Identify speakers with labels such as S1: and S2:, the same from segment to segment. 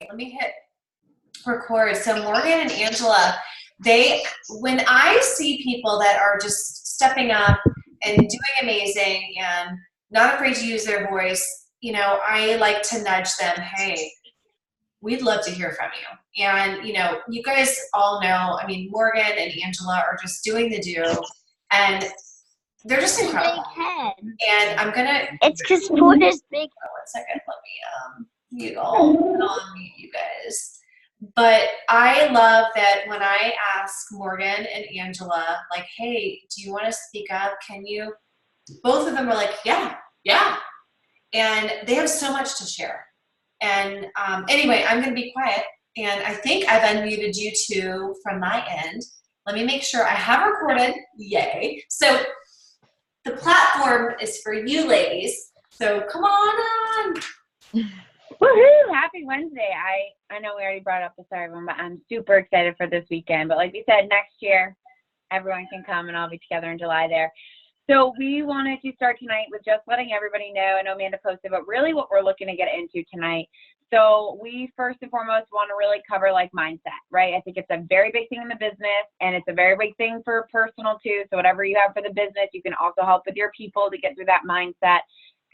S1: let me hit record. So Morgan and Angela, when I see people that are just stepping up and doing amazing and not afraid to use their voice, I like to nudge them, hey, we'd love to hear from you. And, you guys all know, Morgan and Angela are just doing the do, and they're just incredible. And I'm going to...
S2: It's because food is big.
S1: Oh, 1 second. Let me mute I'll unmute you guys. But I love that when I ask Morgan and Angela, like, hey, do you want to speak up? Can you? Both of them are like, yeah. And they have so much to share. And anyway, I'm going to be quiet. And I think I've unmuted you two from my end. Let me make sure I have recorded. Yay. So the platform is for you ladies. So come on.
S3: Woohoo! Happy Wednesday. I know we already brought up the Sorry Room, but I'm super excited for this weekend. But like we said, next year, everyone can come and I'll be together in July there. So we wanted to start tonight with just letting everybody know. I know Amanda posted, but really what we're looking to get into tonight. So we first and foremost want to really cover like mindset, right? I think it's a very big thing in the business, and it's a very big thing for personal too. So whatever you have for the business, you can also help with your people to get through that mindset.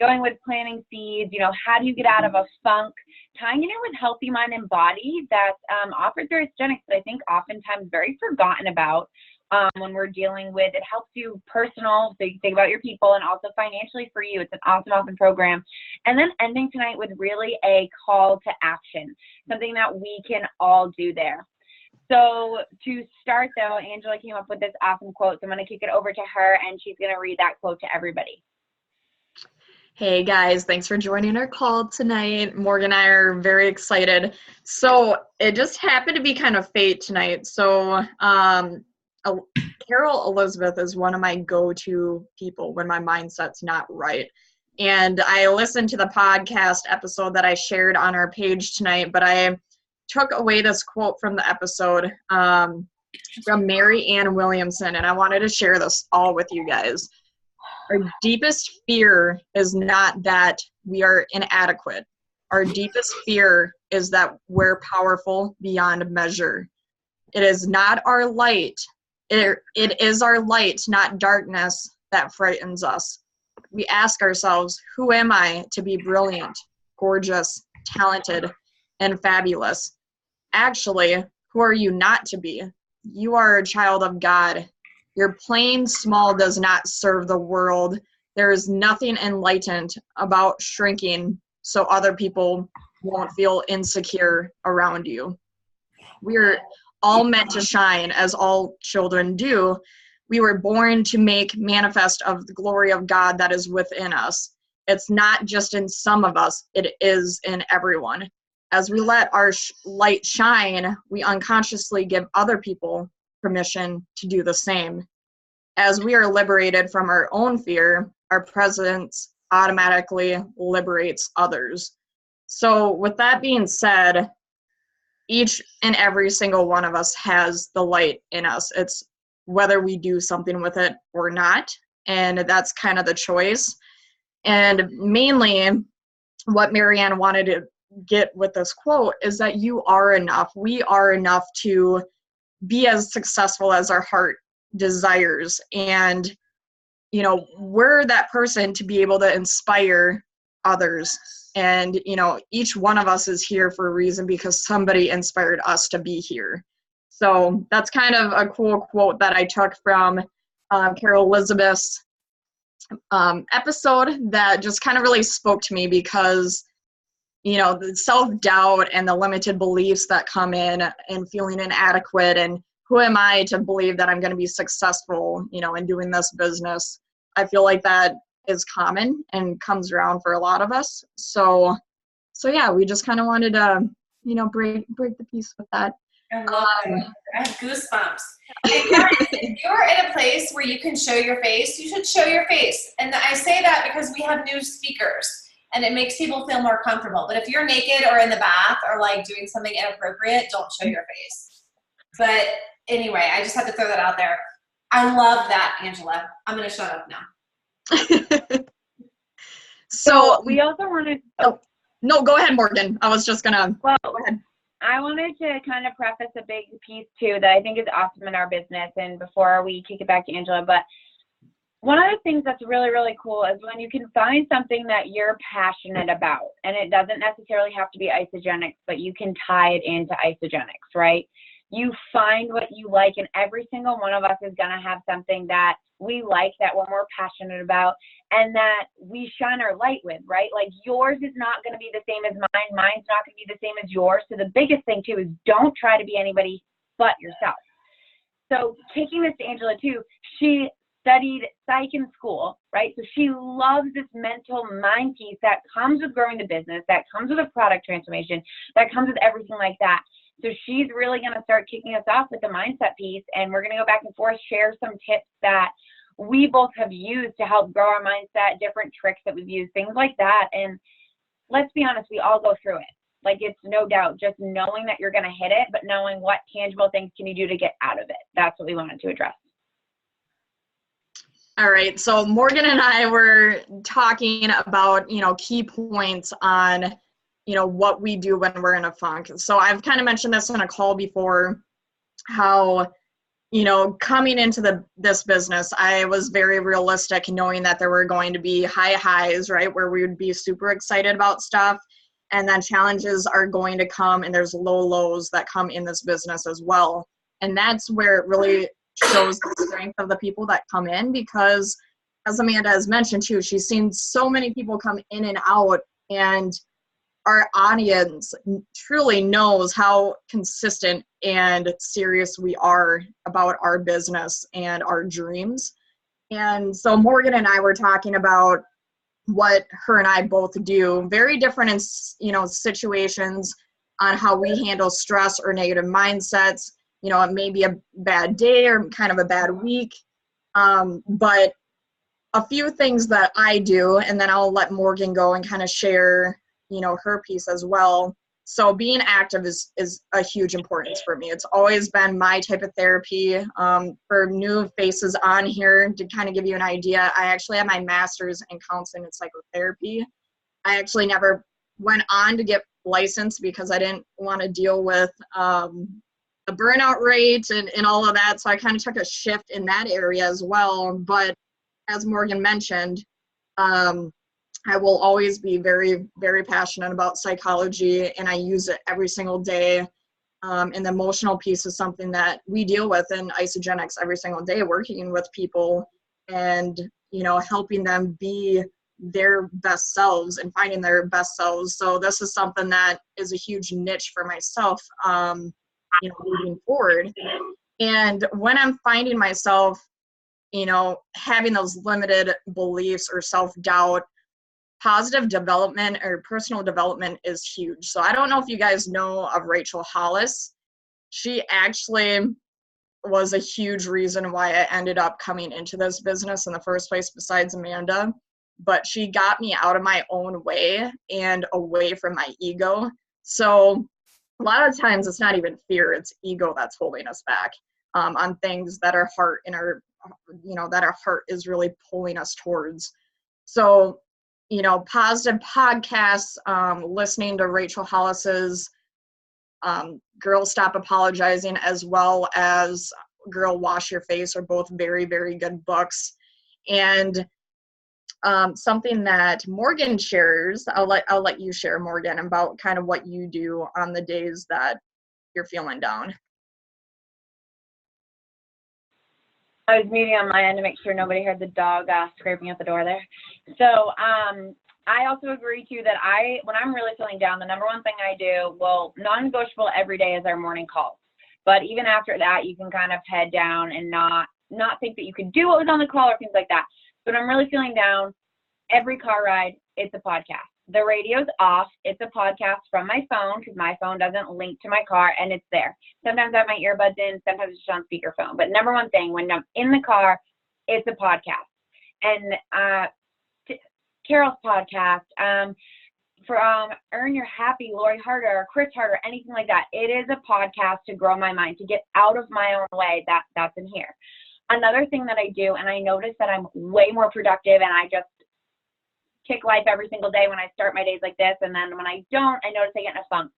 S3: Going with planting seeds, how do you get out of a funk? Tying it in with healthy mind and body that's offered through Aesthetics, but I think oftentimes very forgotten about when we're dealing with. It helps you personal, so you can think about your people, and also financially for you. It's an awesome program. And then ending tonight with really a call to action, something that we can all do there. So to start though, Angela came up with this awesome quote. So I'm going to kick it over to her, and she's going to read that quote to everybody.
S4: Hey guys, thanks for joining our call tonight. Morgan and I are very excited. So it just happened to be kind of fate tonight. So Carol Elizabeth is one of my go-to people when my mindset's not right. And I listened to the podcast episode that I shared on our page tonight, but I took away this quote from the episode from Mary Ann Williamson, and I wanted to share this all with you guys. Our deepest fear is not that we are inadequate. Our deepest fear is that we're powerful beyond measure. It is not our light. It is our light, not darkness, that frightens us. We ask ourselves, who am I to be brilliant, gorgeous, talented, and fabulous? Actually, who are you not to be? You are a child of God. Your playing small does not serve the world. There is nothing enlightened about shrinking so other people won't feel insecure around you. We're all meant to shine, as all children do. We were born to make manifest of the glory of God that is within us. It's not just in some of us, it is in everyone. As we let our light shine, we unconsciously give other people permission to do the same. As we are liberated from our own fear, our presence automatically liberates others. So with that being said, each and every single one of us has the light in us. It's whether we do something with it or not, and that's kind of the choice. And mainly what Marianne wanted to get with this quote is that you are enough. We are enough to be as successful as our heart desires. And, we're that person to be able to inspire others. And, each one of us is here for a reason because somebody inspired us to be here. So that's kind of a cool quote that I took from Carol Elizabeth's episode that just kind of really spoke to me because, the self-doubt and the limited beliefs that come in and feeling inadequate and who am I to believe that I'm going to be successful, in doing this business. I feel like that is common and comes around for a lot of us. So yeah, we just kind of wanted to, break the peace with that.
S1: I love it. I have goosebumps. If you're in a place where you can show your face, you should show your face. And I say that because we have new speakers and it makes people feel more comfortable. But if you're naked or in the bath or like doing something inappropriate, don't show your face. But anyway, I just had to throw that out there. I love that, Angela. I'm going to shut up now.
S4: So
S3: we also wanted,
S4: No, go ahead, Morgan. I was just gonna
S3: Well,
S4: go ahead.
S3: I wanted to kind of preface a big piece too that I think is awesome in our business, and before we kick it back to Angela, but one of the things that's really, really cool is when you can find something that you're passionate about, and it doesn't necessarily have to be Isagenix, but you can tie it into Isagenix, right? You find what you like, and every single one of us is going to have something that we like, that we're more passionate about, and that we shine our light with, right? Like yours is not going to be the same as mine. Mine's not going to be the same as yours. So the biggest thing too is don't try to be anybody but yourself. So taking this to Angela too, she studied psych in school, right? So she loves this mental mind piece that comes with growing the business, that comes with a product transformation, that comes with everything like that. So she's really going to start kicking us off with the mindset piece, and we're going to go back and forth, share some tips that we both have used to help grow our mindset, different tricks that we've used, things like that. And let's be honest, we all go through it. Like, it's no doubt just knowing that you're going to hit it, but knowing what tangible things can you do to get out of it. That's what we wanted to address.
S4: All right, so Morgan and I were talking about, key points on, what we do when we're in a funk. So I've kind of mentioned this in a call before, how, coming into this business, I was very realistic knowing that there were going to be high highs, right, where we would be super excited about stuff, and then challenges are going to come, and there's low lows that come in this business as well. And that's where it really shows the strength of the people that come in, because as Amanda has mentioned too, she's seen so many people come in and out, and our audience truly knows how consistent and serious we are about our business and our dreams. And so Morgan and I were talking about what her and I both do, very different in situations on how we handle stress or negative mindsets. It may be a bad day or kind of a bad week, but a few things that I do, and then I'll let Morgan go and kind of share, her piece as well. So being active is a huge importance for me. It's always been my type of therapy. For new faces on here, to kind of give you an idea, I actually have my master's in counseling and psychotherapy. I actually never went on to get licensed because I didn't want to deal with the burnout rate and all of that. So I kind of took a shift in that area as well. But as Morgan mentioned, I will always be very, very passionate about psychology, and I use it every single day. And the emotional piece is something that we deal with in Isagenix every single day, working with people and, helping them be their best selves and finding their best selves. So this is something that is a huge niche for myself, moving forward. And when I'm finding myself, having those limited beliefs or self-doubt, positive development or personal development is huge. So I don't know if you guys know of Rachel Hollis. She actually was a huge reason why I ended up coming into this business in the first place, besides Amanda. But she got me out of my own way and away from my ego. So a lot of times it's not even fear, it's ego that's holding us back on things that our heart and that our heart is really pulling us towards. So, positive podcasts, listening to Rachel Hollis's Girl Stop Apologizing, as well as Girl Wash Your Face, are both very, very good books. And something that Morgan shares, I'll let you share, Morgan, about kind of what you do on the days that you're feeling down.
S3: I was muting on my end to make sure nobody heard the dog scraping at the door there. So I also agree too that when I'm really feeling down, the number one thing I do, non-negotiable every day, is our morning calls. But even after that, you can kind of head down and not think that you could do what was on the call or things like that. But I'm really feeling down. Every car ride, it's a podcast. The radio's off. It's a podcast from my phone, because my phone doesn't link to my car, and it's there. Sometimes I have my earbuds in, sometimes it's just on speakerphone. But number one thing, when I'm in the car, it's a podcast. And Carol's podcast, from Earn Your Happy, Lori Harder, or Chris Harder, anything like that. It is a podcast to grow my mind, to get out of my own way. That's in here. Another thing that I do, and I notice that I'm way more productive, and I just kick life every single day when I start my days like this. And then when I don't, I notice I get in a funk.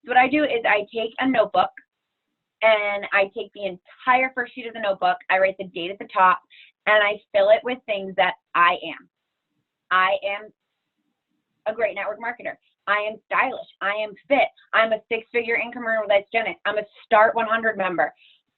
S3: So what I do is I take a notebook and I take the entire first sheet of the notebook. I write the date at the top and I fill it with things that I am. I am a great network marketer. I am stylish. I am fit. I'm a 6-figure income earner with Isgenics. I'm a Start 100 member.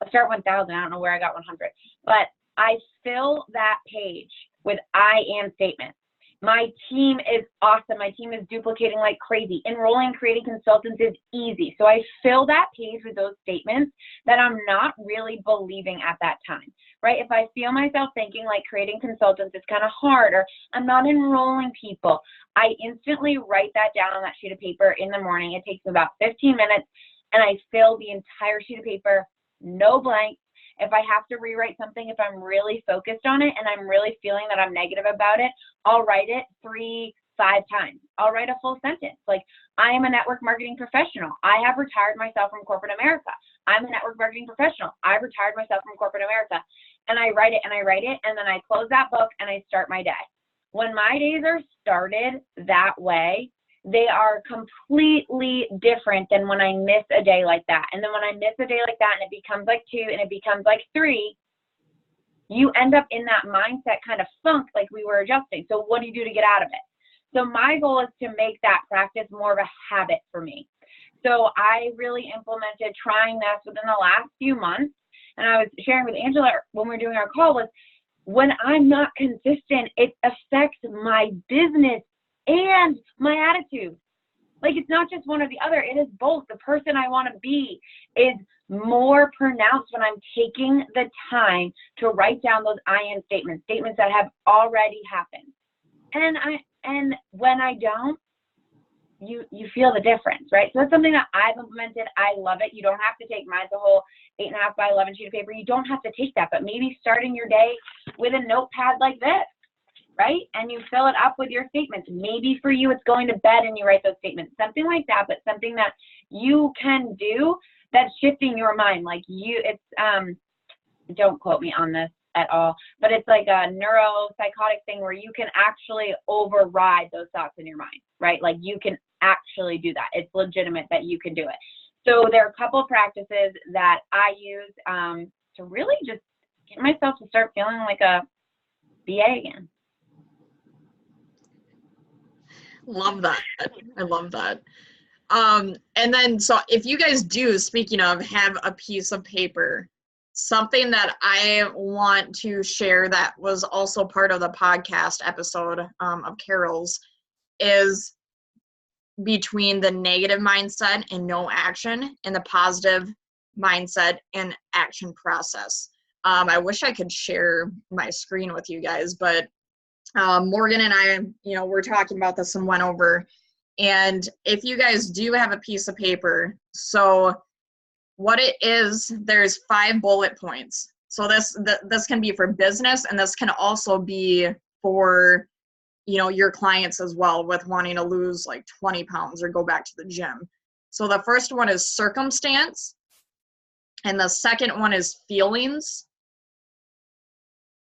S3: A Start 1000. I don't know where I got 100. But I fill that page with I am statements. My team is awesome. My team is duplicating like crazy. Enrolling creating consultants is easy. So I fill that page with those statements that I'm not really believing at that time, right? If I feel myself thinking like creating consultants is kind of hard or I'm not enrolling people, I instantly write that down on that sheet of paper in the morning. It takes about 15 minutes and I fill the entire sheet of paper, no blanks. If I have to rewrite something, if I'm really focused on it and I'm really feeling that I'm negative about it, I'll write it 3-5 times. I'll write a full sentence. Like, I am a network marketing professional. I have retired myself from corporate America. I'm a network marketing professional. I've retired myself from corporate America. And I write it and I write it and then I close that book and I start my day. When my days are started that way, they are completely different than when I miss a day like that. And then when I miss a day like that and it becomes like 2 and it becomes like 3, you end up in that mindset kind of funk like we were adjusting. So what do you do to get out of it? So my goal is to make that practice more of a habit for me. So I really implemented trying this within the last few months. And I was sharing with Angela when we were doing our call was when I'm not consistent, it affects my business and my attitude. Like, it's not just one or the other. It is both. The person I want to be is more pronounced when I'm taking the time to write down those I am statements that have already happened. And when I don't, you feel the difference, right? So that's something that I've implemented. I love it. You don't have to take mine's a whole 8.5 by 11 sheet of paper. You don't have to take that, but maybe starting your day with a notepad like this, right? And you fill it up with your statements. Maybe for you, it's going to bed and you write those statements, something like that, but something that you can do that's shifting your mind. Like don't quote me on this at all, but it's like a neuropsychotic thing where you can actually override those thoughts in your mind, right? Like you can actually do that. It's legitimate that you can do it. So there are a couple of practices that I use to really just get myself to start feeling like a BA again.
S4: Love that. I love that. And then, so if you guys do, speaking of, have a piece of paper, something that I want to share that was also part of the podcast episode of Carol's is between the negative mindset and no action and the positive mindset and action process. I wish I could share my screen with you guys, but Morgan and I, we're talking about this and went over. And if you guys do have a piece of paper, so what it is, there's 5 bullet points. So this can be for business, and this can also be for, your clients as well with wanting to lose like 20 pounds or go back to the gym. So the first one is circumstance, and the second one is feelings.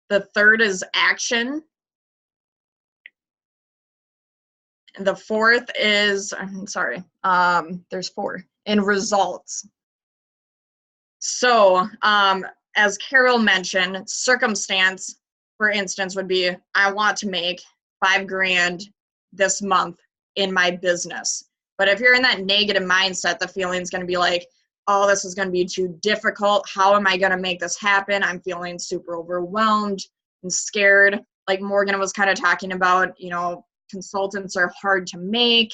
S4: The third is action. The fourth is, there's 4, and results. So as Carol mentioned, circumstance, for instance, would be, I want to make $5,000 this month in my business. But if you're in that negative mindset, the feeling is going to be like, oh, this is going to be too difficult. How am I going to make this happen? I'm feeling super overwhelmed and scared. Like Morgan was kind of talking about, consultants are hard to make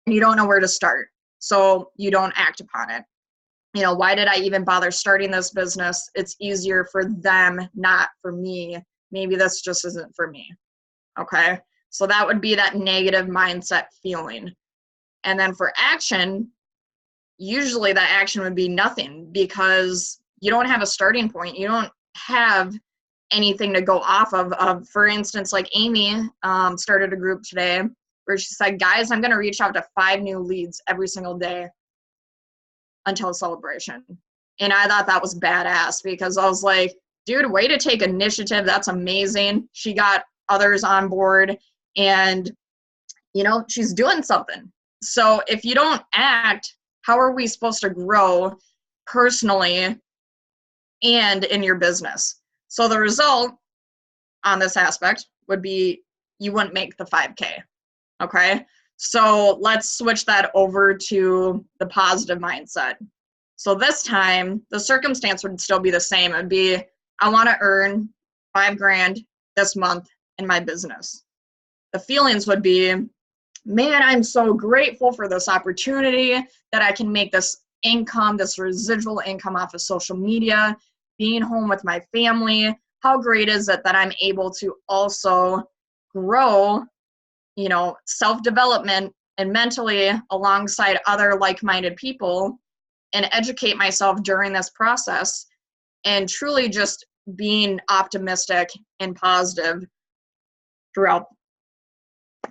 S4: and you don't know where to start. So you don't act upon it. Why did I even bother starting this business? It's easier for them, not for me. Maybe this just isn't for me. Okay. So that would be that negative mindset feeling. And then for action, usually that action would be nothing because you don't have a starting point. You don't have anything to go off of. For instance, like Amy started a group today where she said, guys, I'm going to reach out to 5 new leads every single day until celebration. And I thought that was badass because I was like, dude, way to take initiative. That's amazing. She got others on board And, she's doing something. So if you don't act, how are we supposed to grow personally and in your business? So the result on this aspect would be you wouldn't make the 5K. Okay. So let's switch that over to the positive mindset. So this time the circumstance would still be the same. It'd be, I want to earn $5,000 this month in my business. The feelings would be, man, I'm so grateful for this opportunity that I can make this income, this residual income off of social media, being home with my family. How great is it that I'm able to also grow, self-development and mentally alongside other like-minded people and educate myself during this process, and truly just being optimistic and positive throughout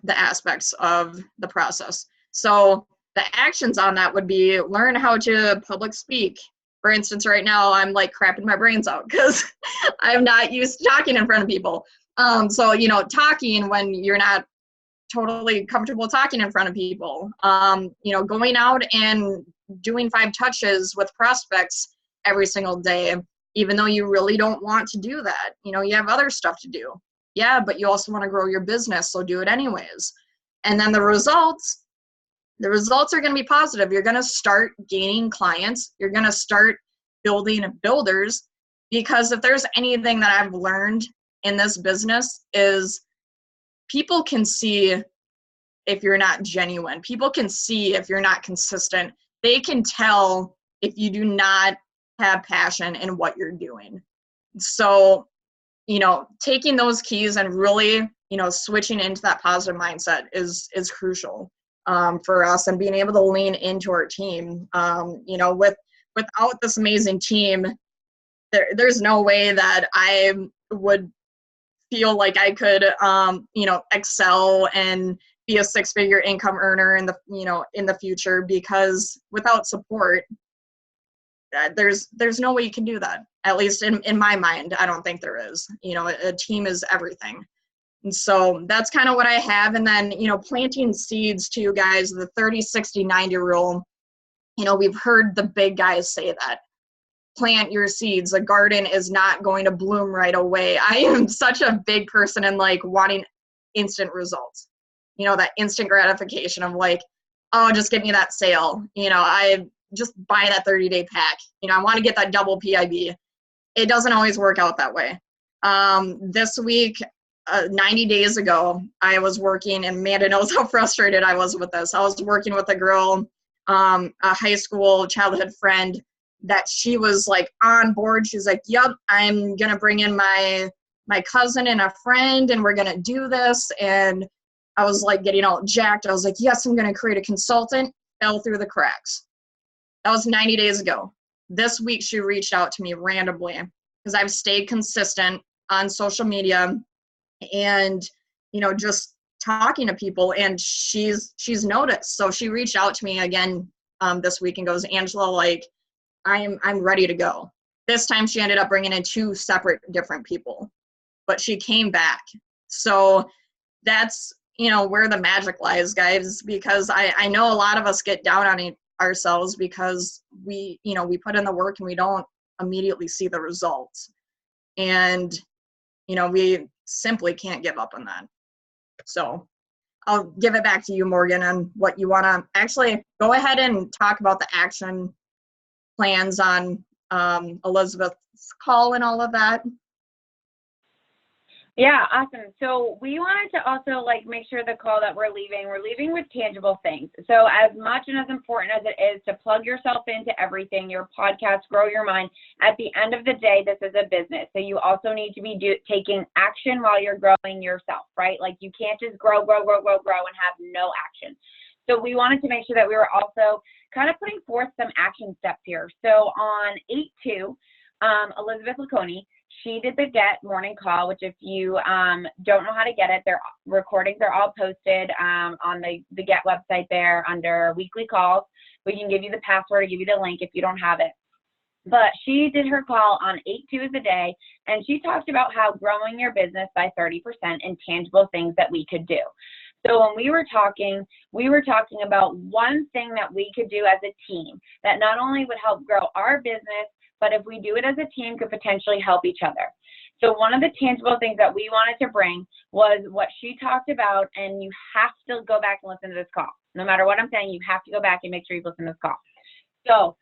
S4: the aspects of the process. So the actions on that would be learn how to public speak. For instance, right now I'm like crapping my brains out because I'm not used to talking in front of people. So, talking when you're not totally comfortable talking in front of people, going out and doing 5 touches with prospects every single day, even though you really don't want to do that. You have other stuff to do. Yeah, but you also want to grow your business, so do it anyways. And then the results are going to be positive. You're going to start gaining clients. You're going to start building builders, because if there's anything that I've learned in this business is people can see if you're not genuine. People can see if you're not consistent. They can tell if you do not have passion in what you're doing. So, taking those keys and really, switching into that positive mindset is crucial for us, and being able to lean into our team. Without this amazing team, there's no way that I would feel like I could, excel and be a 6-figure income earner in the future, because without support, there's no way you can do that. At least in my mind, I don't think there is. A team is everything. And so that's kind of what I have. And then, planting seeds to you guys, the 30, 60, 90 rule, we've heard the big guys say that. Plant your seeds. A garden is not going to bloom right away. I am such a big person in wanting instant results. That instant gratification of oh, just give me that sale. I just buy that 30-day pack. I want to get that double PIB. It doesn't always work out that way. This week, 90 days ago, I was working, and Amanda knows how frustrated I was with this. I was working with a girl, a high school childhood friend, that she was on board. She's like, yep, I'm going to bring in my cousin and a friend, and we're going to do this. And I was getting all jacked. I was like, yes, I'm going to create a consultant. Fell through the cracks. That was 90 days ago. This week, she reached out to me randomly because I've stayed consistent on social media and, just talking to people, and she's noticed. So she reached out to me again this week and goes, Angela, I'm ready to go. This time she ended up bringing in 2 separate different people, but she came back. So that's, where the magic lies, guys, because I know a lot of us get down on ourselves because we put in the work and we don't immediately see the results. And, we simply can't give up on that. So I'll give it back to you, Morgan, on what you want to actually go ahead and talk about the action plans on Elizabeth's call and all of that.
S3: Yeah, awesome. So we wanted to also make sure the call that we're leaving with tangible things. So as much and as important as it is to plug yourself into everything, your podcast, grow your mind, at the end of the day, this is a business. So you also need to be taking action while you're growing yourself, right? You can't just grow and have no action. So we wanted to make sure that we were also kind of putting forth some action steps here. So on 8/2, Elizabeth Lacconi, she did the Get morning call, which if you don't know how to get it, their recordings are all posted on the Get website there under weekly calls. We can give you the password or give you the link if you don't have it. But she did her call on 8 2s a day, and she talked about how growing your business by 30% and tangible things that we could do. So when we were talking about one thing that we could do as a team that not only would help grow our business, but if we do it as a team, could potentially help each other. So one of the tangible things that we wanted to bring was what she talked about, and you have to go back and listen to this call. No matter what I'm saying, you have to go back and make sure you listen to this call. So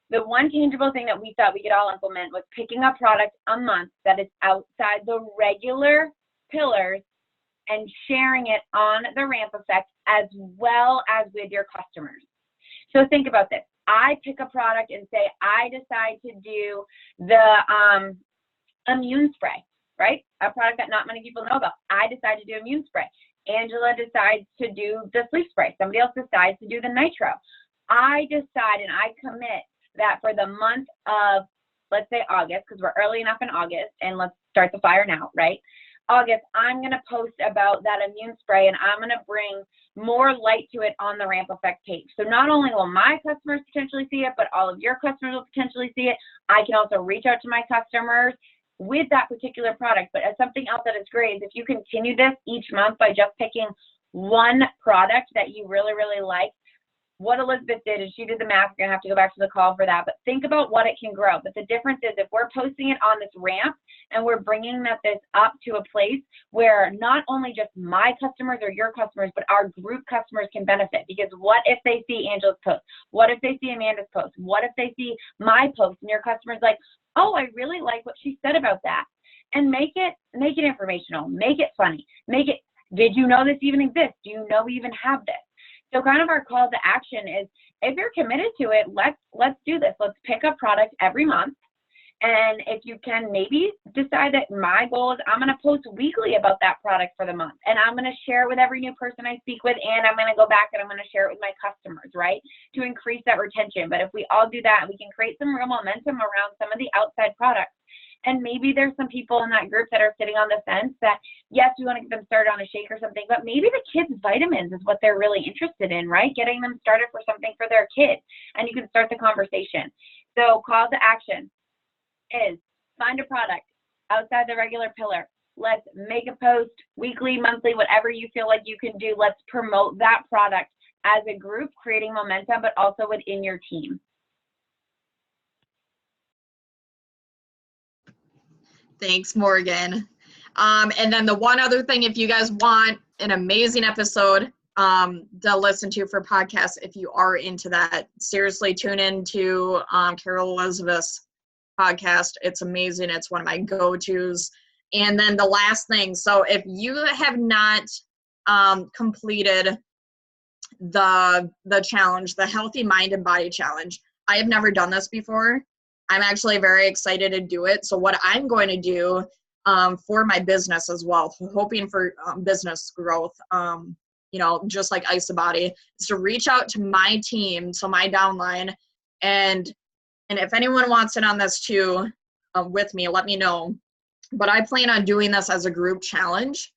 S3: the one tangible thing that we thought we could all implement was picking a product a month that is outside the regular pillars and sharing it on the Ramp Effect as well as with your customers. So think about this. I pick a product and say, I decide to do the immune spray, right? A product that not many people know about. I decide to do immune spray. Angela decides to do the sleep spray. Somebody else decides to do the nitro. I decide and I commit that for the month of, let's say August, because we're early enough in August, and let's start the fire now, right? August, I'm going to post about that immune spray, and I'm going to bring more light to it on the Ramp Effect page. So not only will my customers potentially see it, but all of your customers will potentially see it. I can also reach out to my customers with that particular product. But as something else that is great is if you continue this each month by just picking one product that you really, really like. What Elizabeth did is she did the math. We're going to have to go back to the call for that. But think about what it can grow. But the difference is if we're posting it on this ramp and we're bringing this up to a place where not only just my customers or your customers, but our group customers can benefit. Because what if they see Angela's post? What if they see Amanda's post? What if they see my post and your customer's like, oh, I really like what she said about that. And make it informational. Make it funny. Make it, did you know this even exists? Do you know we even have this? So kind of our call to action is if you're committed to it, let's do this. Let's pick a product every month. And if you can maybe decide that my goal is I'm going to post weekly about that product for the month. And I'm going to share it with every new person I speak with. And I'm going to go back and I'm going to share it with my customers, right? To increase that retention. But if we all do that, we can create some real momentum around some of the outside products. And maybe there's some people in that group that are sitting on the fence that, yes, we want to get them started on a shake or something, but maybe the kids' vitamins is what they're really interested in, right? Getting them started for something for their kid. And you can start the conversation. So call to action is find a product outside the regular pillar. Let's make a post weekly, monthly, whatever you feel like you can do. Let's promote that product as a group, creating momentum, but also within your team.
S4: Thanks, Morgan. And then the one other thing, if you guys want an amazing episode to listen to for podcasts, if you are into that, seriously tune in to Carol Elizabeth's podcast. It's amazing. It's one of my go-tos. And then the last thing, so if you have not completed the challenge, the Healthy Mind and Body Challenge, I have never done this before. I'm actually very excited to do it. So what I'm going to do for my business as well, hoping for business growth, just like IsaBody, is to reach out to my team, so my downline, and if anyone wants in on this too with me, let me know. But I plan on doing this as a group challenge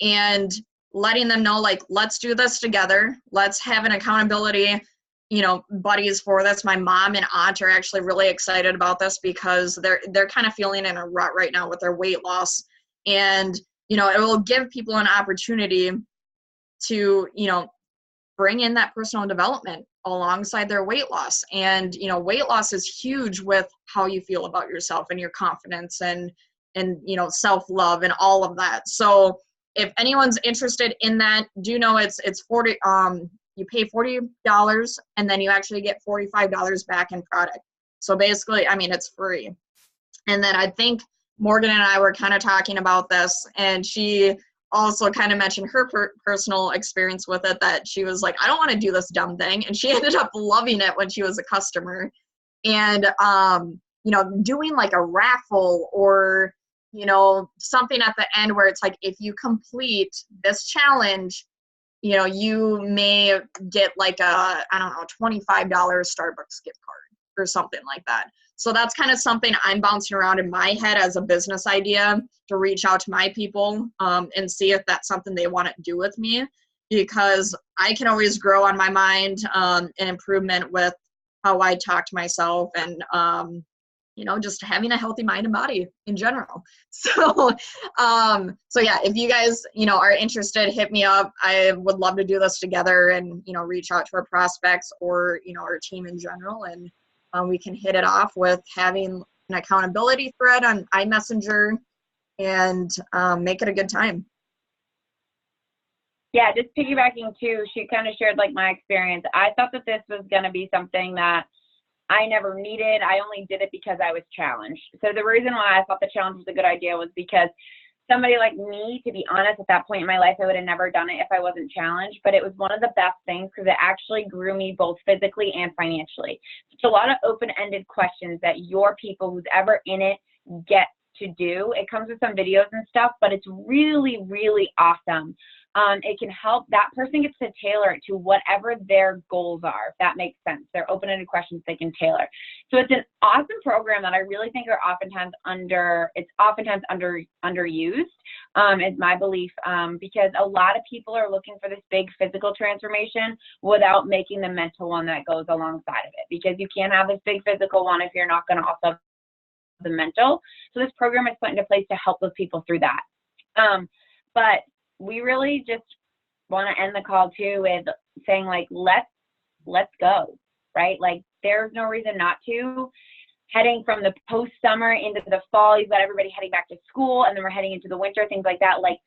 S4: and letting them know, like, let's do this together. Let's have an accountability buddies for this. My mom and aunt are actually really excited about this because they're kind of feeling in a rut right now with their weight loss. And, it will give people an opportunity to, bring in that personal development alongside their weight loss. And, weight loss is huge with how you feel about yourself and your confidence and self-love and all of that. So if anyone's interested in that, do know it's 40, you pay $40 and then you actually get $45 back in product. So basically, it's free. And then I think Morgan and I were kind of talking about this, and she also kind of mentioned her personal experience with it, that she was like, I don't want to do this dumb thing. And she ended up loving it when she was a customer. And, doing like a raffle or, something at the end where it's like, if you complete this challenge, you may get like a, $25 Starbucks gift card or something like that. So that's kind of something I'm bouncing around in my head as a business idea to reach out to my people and see if that's something they want to do with me, because I can always grow on my mind and improvement with how I talk to myself and, just having a healthy mind and body in general. So, so yeah, if you guys, are interested, hit me up. I would love to do this together and, reach out to our prospects or, our team in general. And we can hit it off with having an accountability thread on iMessenger and make it a good time.
S3: Yeah, just piggybacking too, she kind of shared like my experience. I thought that this was going to be something that I never needed. I only did it because I was challenged. So the reason why I thought the challenge was a good idea was because somebody like me, to be honest, at that point in my life, I would have never done it if I wasn't challenged. But it was one of the best things because it actually grew me both physically and financially. It's a lot of open-ended questions that your people, who's ever in it, get to do. It comes with some videos and stuff, but it's really, really awesome. It can help, that person gets to tailor it to whatever their goals are, if that makes sense. They're open-ended questions they can tailor. So it's an awesome program that I really think are oftentimes underused, is my belief, because a lot of people are looking for this big physical transformation without making the mental one that goes alongside of it, because you can't have this big physical one if you're not going to also have the mental. So this program is put into place to help those people through that. But we really just want to end the call too with saying like, let's go, right? Like there's no reason not to. Heading from the post-summer into the fall, you've got everybody heading back to school, and then we're heading into the winter, things like that. Like,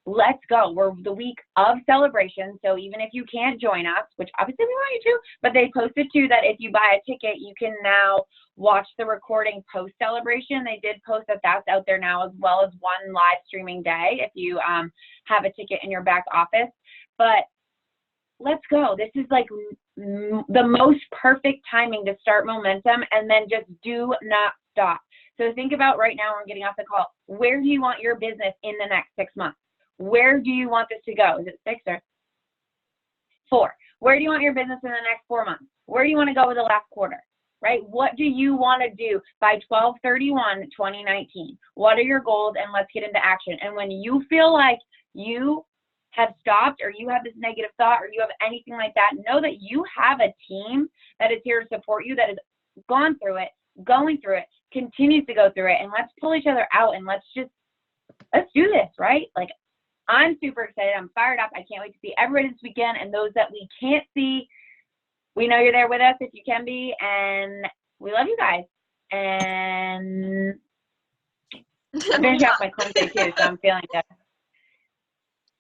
S3: let's go. We're the week of celebration, so even if you can't join us, which obviously we want you to, but they posted too that if you buy a ticket, you can now watch the recording post-celebration. They did post that that's out there now, as well as one live streaming day if you have a ticket in your back office. But let's go. This is like the most perfect timing to start momentum, and then just do not stop. So think about right now, we're getting off the call, where do you want your business in the next 6 months? Where do you want this to go? Is it 6 or 4? Where do you want your business in the next 4 months? Where do you want to go with the last quarter, right? What do you want to do by 12/31/2019? What are your goals? And let's get into action. And when you feel like you have stopped, or you have this negative thought, or you have anything like that, know that you have a team that is here to support you, that has gone through it, going through it, continues to go through it, and let's pull each other out, and let's do this, right? Like, I'm super excited. I'm fired up. I can't wait to see everybody this weekend, and those that we can't see, we know you're there with us if you can be, and we love you guys. And I finished off my clumsy too, so I'm feeling good.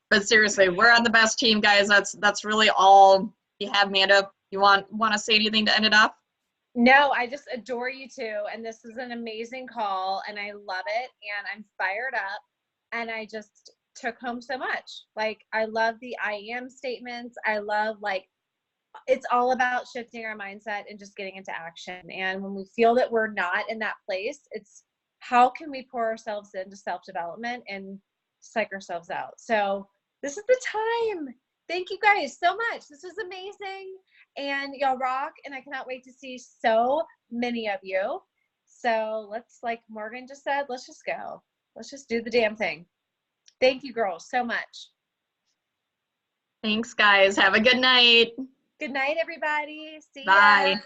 S4: But seriously, we're on the best team, guys. That's really all you have. Amanda, you want to say anything to end it off?
S1: No, I just adore you two, and this is an amazing call, and I love it, and I'm fired up, and I just took home so much. Like, I love the I am statements. I love, like, it's all about shifting our mindset and just getting into action. And when we feel that we're not in that place, it's how can we pour ourselves into self-development and psych ourselves out. So this is the time. Thank you guys so much. This was amazing. And y'all rock. And I cannot wait to see so many of you. So let's, like Morgan just said, let's just go. Let's just do the damn thing. Thank you, girls, so much.
S4: Thanks, guys. Have a good night.
S1: Good night, everybody. See ya.
S4: Bye.